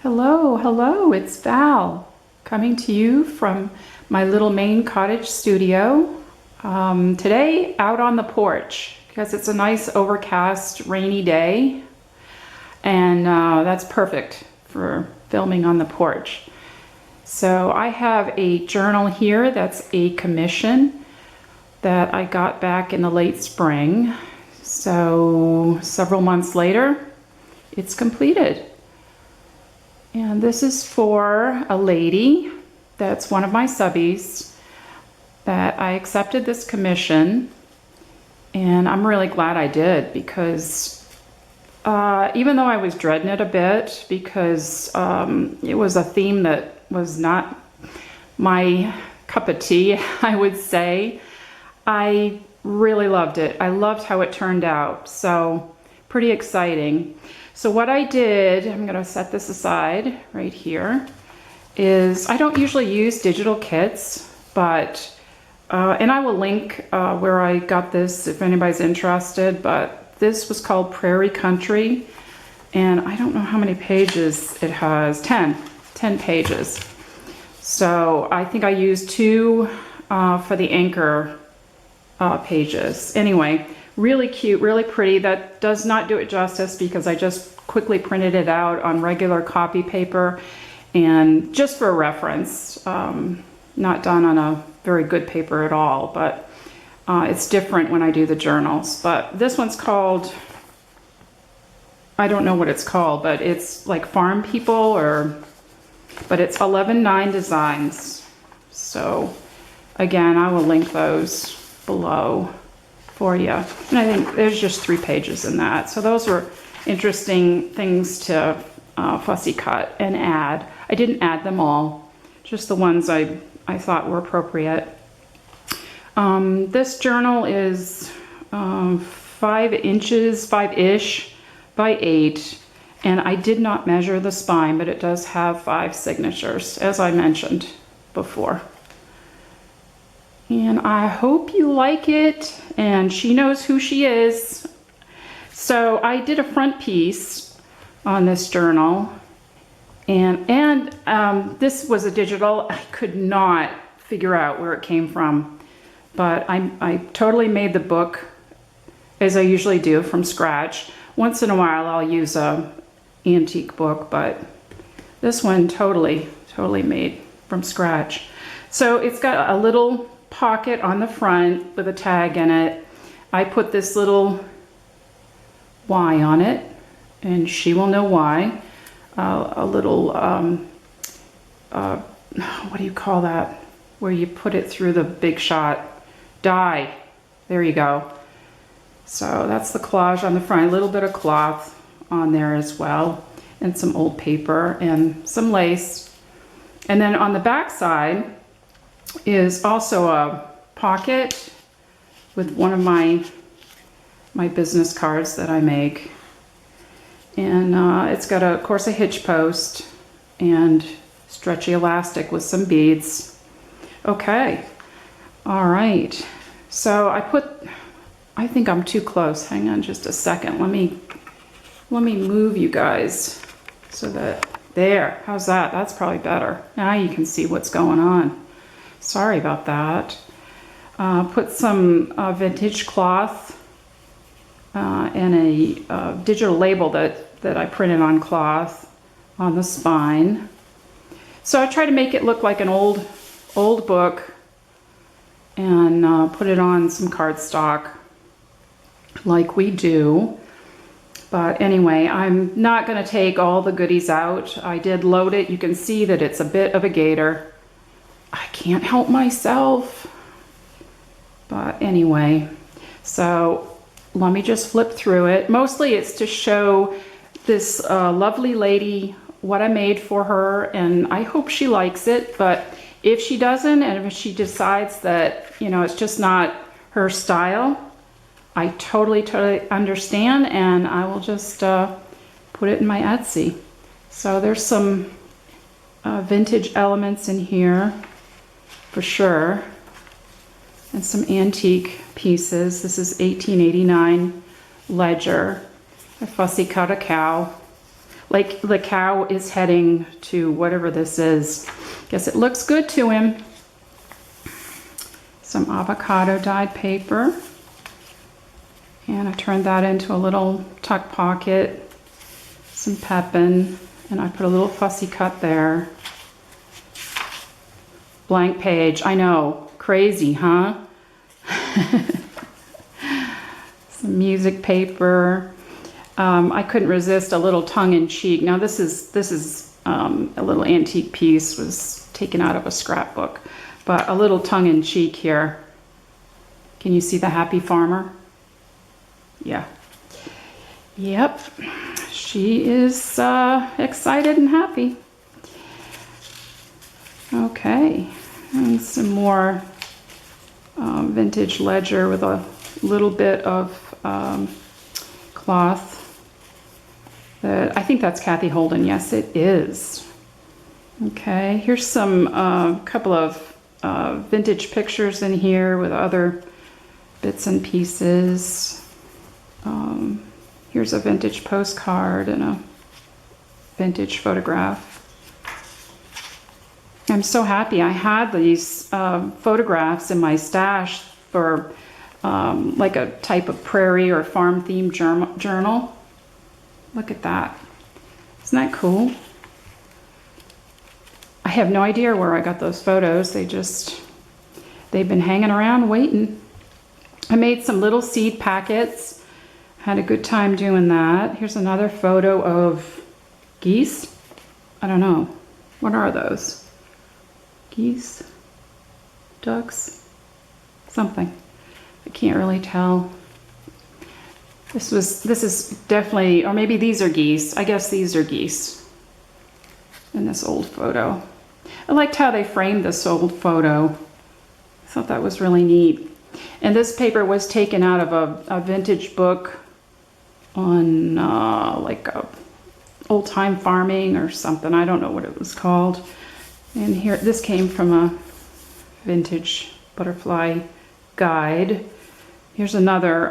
Hello, hello, it's Val coming to you from my little Maine cottage studio. Today out on the porch because it's a nice overcast rainy day and that's perfect for filming on the porch. So I have a journal here that's a commission that I got back in the late spring. So several months later, it's completed. And this is for a lady that's one of my subbies that I accepted this commission, and I'm really glad I did because even though I was dreading it a bit because it was a theme that was not my cup of tea, I would say, I really loved it. I loved how it turned out, so pretty exciting. So what I did, I'm going to set this aside right here, is I don't usually use digital kits, but, and I will link where I got this if anybody's interested, but this was called Prairie Country, and I don't know how many pages it has, 10 pages. So I think I used 2 for the anchor pages. Anyway, really cute, really pretty. That does not do it justice because I just quickly printed it out on regular copy paper and just for reference, not done on a very good paper at all, but it's different when I do the journals. But this one's called, I don't know what it's called, but it's like Farm People, but it's 11/9 designs. So again, I will link those below for you. And I think there's just 3 pages in that. So those were interesting things to fussy cut and add. I didn't add them all, just the ones I thought were appropriate. This journal is 5 inches, 5-ish by 8. And I did not measure the spine, but it does have 5 signatures, as I mentioned before. And I hope you like it, and she knows who she is. So I did a front piece on this journal, and this was a digital. I could not figure out where it came from, but I totally made the book as I usually do from scratch. Once in a while I'll use a antique book, but this one totally made from scratch. So it's got a little pocket on the front with a tag in it. I put this little Y on it, and she will know why. A little, what do you call that? Where you put it through the Big Shot die. There you go. So that's the collage on the front. A little bit of cloth on there as well, and some old paper and some lace. And then on the back side is also a pocket with one of my business cards that I make, and it's got of course a hitch post and stretchy elastic with some beads. Okay, all right, so I think I'm too close. Hang on just a second. Let me move you guys so that there. How's that? That's probably better. Now you can see what's going on. Sorry about that. Put some vintage cloth and a digital label that I printed on cloth on the spine. So I try to make it look like an old book and put it on some cardstock like we do. But anyway, I'm not going to take all the goodies out. I did load it. You can see that it's a bit of a gator. I can't help myself. But anyway, so let me just flip through it. Mostly it's to show this lovely lady what I made for her, and I hope she likes it. But if she doesn't, and if she decides that, you know, it's just not her style, I totally understand, and I will just put it in my Etsy. So there's some vintage elements in here for sure, and some antique pieces. This is 1889 ledger. I fussy cut a cow. like the cow is heading to whatever this is. Guess it looks good to him. Some avocado dyed paper. And I turned that into a little tuck pocket. Some Pepin. And I put a little fussy cut there. Blank page. I know. Crazy, huh? Some music paper. I couldn't resist a little tongue-in-cheek. Now this is a little antique piece, was taken out of a scrapbook, but a little tongue-in-cheek here. Can you see the happy farmer? Yeah. Yep. She is excited and happy. Okay, and some more vintage ledger with a little bit of cloth. I think that's Kathy Holden. Yes, it is. Okay, here's some couple of vintage pictures in here with other bits and pieces. Here's a vintage postcard and a vintage photograph. I'm so happy. I had these photographs in my stash for like a type of prairie or farm themed journal. Look at that. Isn't that cool? I have no idea where I got those photos. They've been hanging around waiting. I made some little seed packets. Had a good time doing that. Here's another photo of geese. I don't know. What are those? Geese? Ducks? Something. I can't really tell. This is definitely, or maybe these are geese. I guess these are geese in this old photo. I liked how they framed this old photo. I thought that was really neat. And this paper was taken out of a vintage book on like old-time farming or something. I don't know what it was called. And here, this came from a vintage butterfly guide. Here's another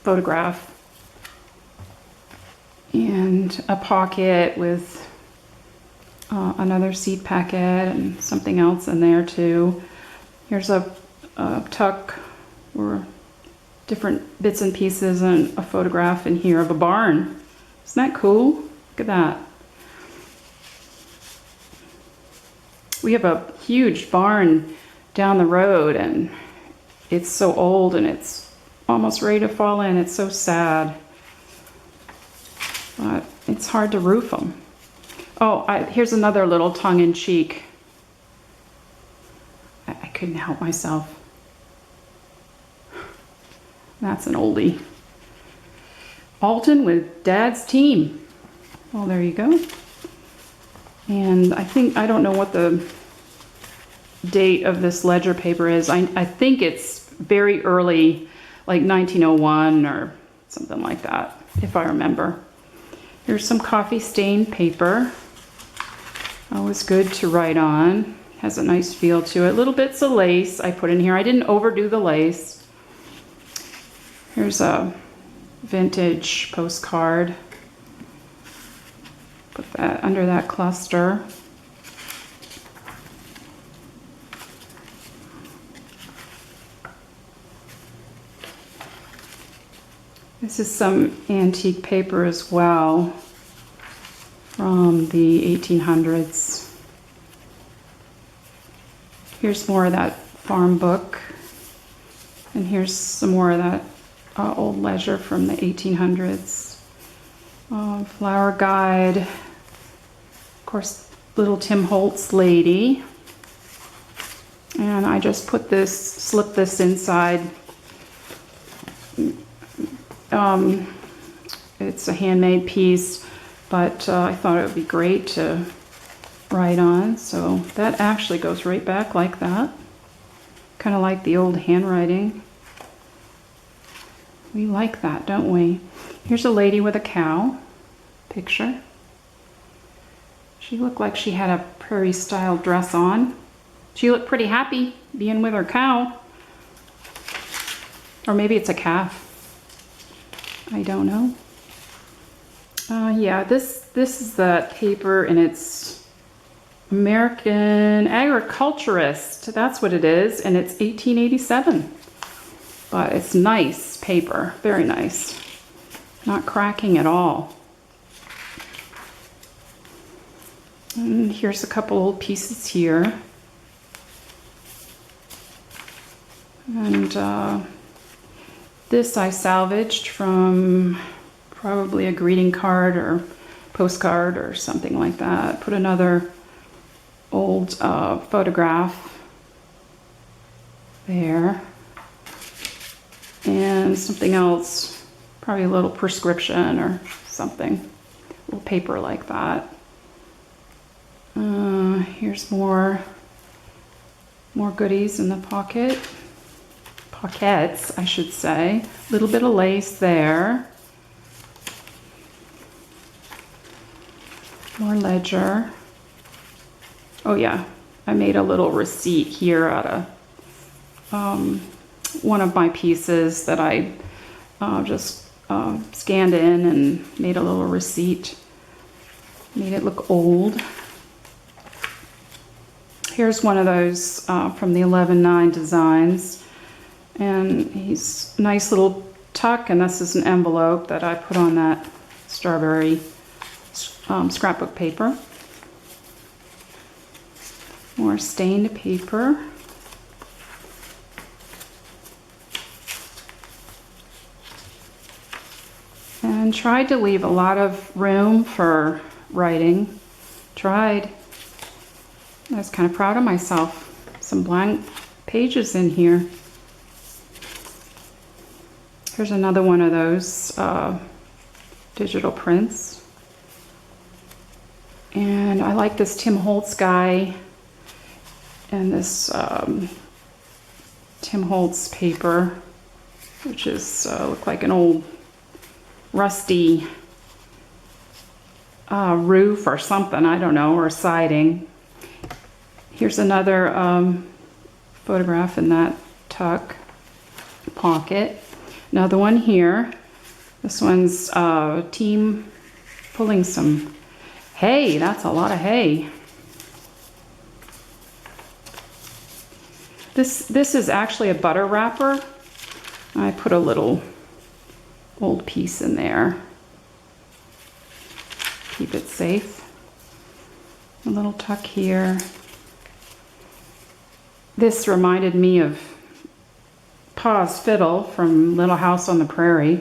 photograph and a pocket with another seed packet and something else in there too. Here's a tuck or different bits and pieces and a photograph in here of a barn. Isn't that cool? Look at that. We have a huge barn down the road and it's so old and it's almost ready to fall in. It's so sad. But it's hard to roof them. Oh, here's another little tongue-in-cheek. I couldn't help myself. That's an oldie. Alton with Dad's team. Well, there you go. And I don't know what the date of this ledger paper is. I think it's very early, like 1901 or something like that, if I remember. Here's some coffee stained paper. Always good to write on. Has a nice feel to it. Little bits of lace I put in here. I didn't overdo the lace. Here's a vintage postcard. Put that under that cluster. This is some antique paper as well from the 1800s. Here's more of that farm book. And here's some more of that old ledger from the 1800s. Flower guide. Of course, little Tim Holtz lady. And I just put this, slip this inside. It's a handmade piece, but I thought it would be great to write on. So that actually goes right back like that. Kind of like the old handwriting. We like that, don't we? Here's a lady with a cow picture. She looked like she had a prairie style dress on. She looked pretty happy being with her cow. Or maybe it's a calf. I don't know. Yeah, this is the paper, and it's American Agriculturist. That's what it is, and it's 1887. But it's nice paper, very nice. Not cracking at all. And here's a couple old pieces here. And this I salvaged from probably a greeting card or postcard or something like that. Put another old photograph there. And something else, probably a little prescription or something. A little paper like that. Here's more goodies in the pocket. Pockets, I should say. A little bit of lace there. More ledger. Oh yeah, I made a little receipt here out of one of my pieces that I just scanned in and made a little receipt. Made it look old. Here's one of those from the 11/9 designs. And he's nice little tuck, and this is an envelope that I put on that strawberry scrapbook paper. More stained paper. And tried to leave a lot of room for writing. Tried. I was kind of proud of myself. Some blank pages in here. Here's another one of those digital prints. And I like this Tim Holtz guy and this Tim Holtz paper, which is look like an old rusty roof or something, I don't know, or siding. Here's another photograph in that tuck pocket. Another one here. This one's team pulling some hay. That's a lot of hay. This is actually a butter wrapper. I put a little old piece in there. Keep it safe. A little tuck here. This reminded me of Pa's fiddle from Little House on the Prairie.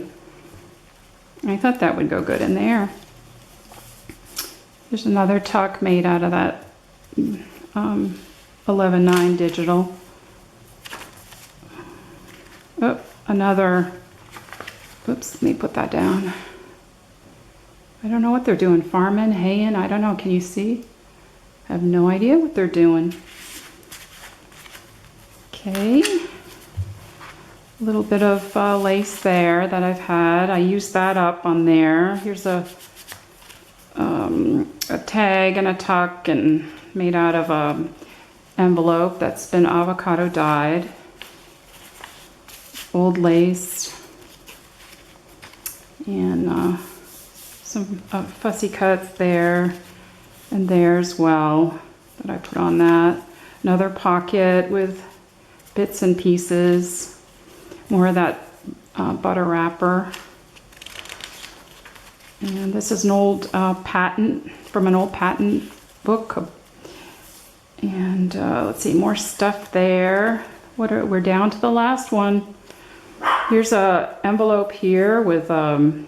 I thought that would go good in there. There's another tuck made out of that 11/9 digital. Oh, another. Oops, let me put that down. I don't know what they're doing. Farming, haying, I don't know. Can you see? I have no idea what they're doing. Okay. A little bit of lace there that I've had. I used that up on there. Here's a tag and a tuck and made out of a envelope that's been avocado dyed. Old lace. And some fussy cuts there and there as well that I put on that. Another pocket with bits and pieces. More of that butter wrapper. And this is an old patent, from an old patent book. And let's see, more stuff there. We're down to the last one. Here's a envelope here with like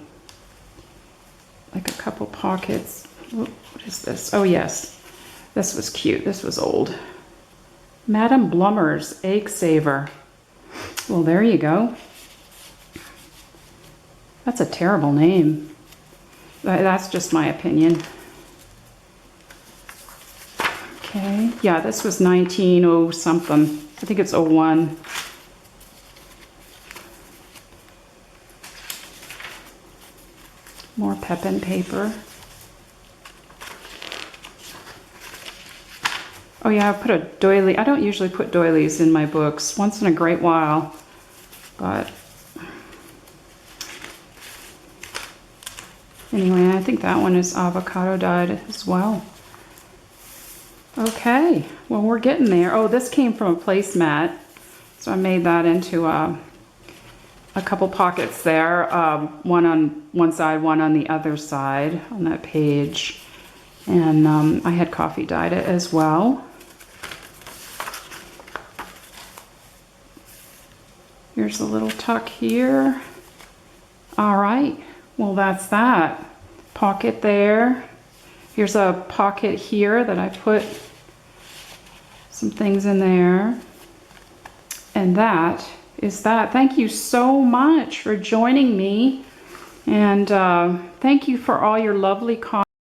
a couple pockets. What is this? Oh yes, this was cute. This was old. Madame Blummer's Egg Saver. Well, there you go. That's a terrible name. That's just my opinion. Okay, yeah, this was 1900 something. I think it's 01. More Pepin paper. Oh yeah, I put a doily. I don't usually put doilies in my books, once in a great while, but Anyway, I think that one is avocado dyed as well. Okay, well, we're getting there. Oh, this came from a placemat. So I made that into a couple pockets there. One on one side, one on the other side on that page. And I had coffee dyed it as well. Here's a little tuck here. All right, well, that's that. Pocket there. Here's a pocket here that I put some things in there. And that is that. Thank you so much for joining me. And thank you for all your lovely comments.